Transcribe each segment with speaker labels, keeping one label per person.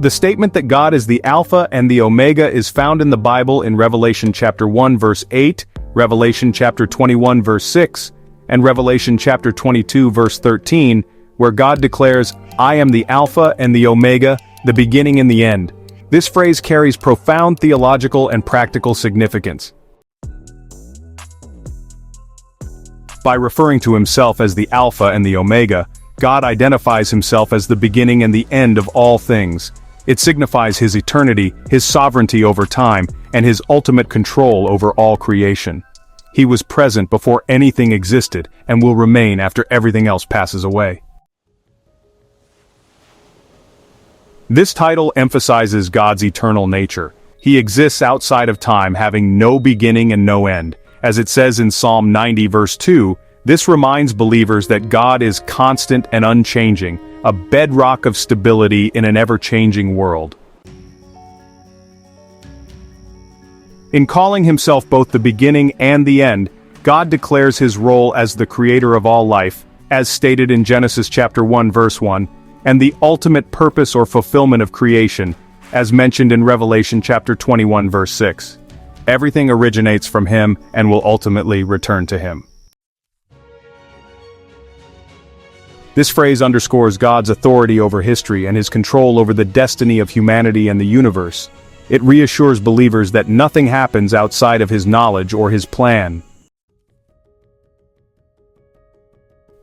Speaker 1: The statement that God is the Alpha and the Omega is found in the Bible in Revelation chapter 1 verse 8, Revelation chapter 21 verse 6, and Revelation chapter 22 verse 13, where God declares, "I am the Alpha and the Omega, the beginning and the end." This phrase carries profound theological and practical significance. By referring to himself as the Alpha and the Omega, God identifies himself as the beginning and the end of all things. It signifies his eternity, his sovereignty over time, and his ultimate control over all creation. He was present before anything existed and will remain after everything else passes away. This title emphasizes God's eternal nature. He exists outside of time, having no beginning and no end. As it says in Psalm 90 verse 2, this reminds believers that God is constant and unchanging, a bedrock of stability in an ever-changing world. In calling himself both the beginning and the end, God declares his role as the creator of all life, as stated in Genesis chapter 1 verse 1, and the ultimate purpose or fulfillment of creation, as mentioned in Revelation chapter 21 verse 6. Everything originates from him and will ultimately return to him. This phrase underscores God's authority over history and his control over the destiny of humanity and the universe. It reassures believers that nothing happens outside of his knowledge or his plan.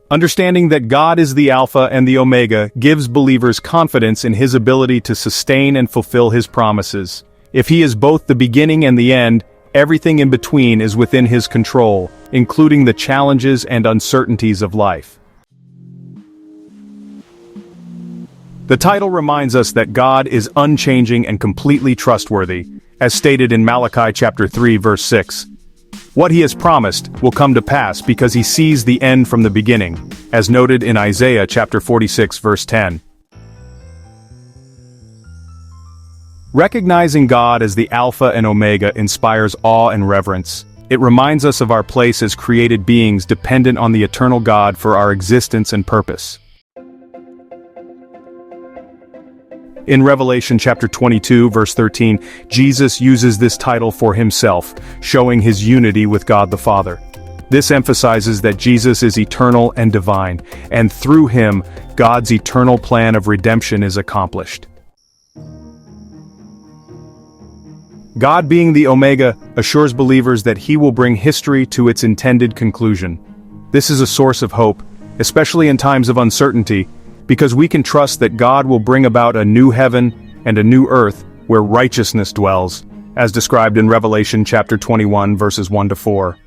Speaker 1: Understanding that God is the Alpha and the Omega gives believers confidence in his ability to sustain and fulfill his promises. If he is both the beginning and the end, everything in between is within his control, including the challenges and uncertainties of life. The title reminds us that God is unchanging and completely trustworthy, as stated in Malachi chapter 3 verse 6. What he has promised will come to pass because he sees the end from the beginning, as noted in Isaiah chapter 46 verse 10. Recognizing God as the Alpha and Omega inspires awe and reverence. It reminds us of our place as created beings dependent on the eternal God for our existence and purpose. In Revelation chapter 22 verse 13, Jesus uses this title for himself, showing his unity with God the Father. This emphasizes that Jesus is eternal and divine, and through him, God's eternal plan of redemption is accomplished. God being the Omega assures believers that he will bring history to its intended conclusion. This is a source of hope, especially in times of uncertainty, because we can trust that God will bring about a new heaven and a new earth where righteousness dwells, as described in Revelation chapter 21 verses 1 to 4.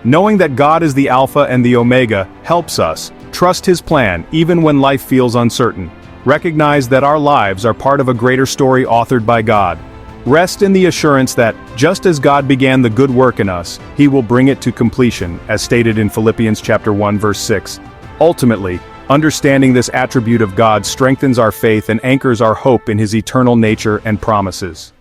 Speaker 1: Knowing that God is the Alpha and the Omega helps us trust his plan even when life feels uncertain. Recognize that our lives are part of a greater story authored by God. Rest in the assurance that, just as God began the good work in us, he will bring it to completion, as stated in Philippians chapter 1 verse 6. Ultimately, understanding this attribute of God strengthens our faith and anchors our hope in his eternal nature and promises.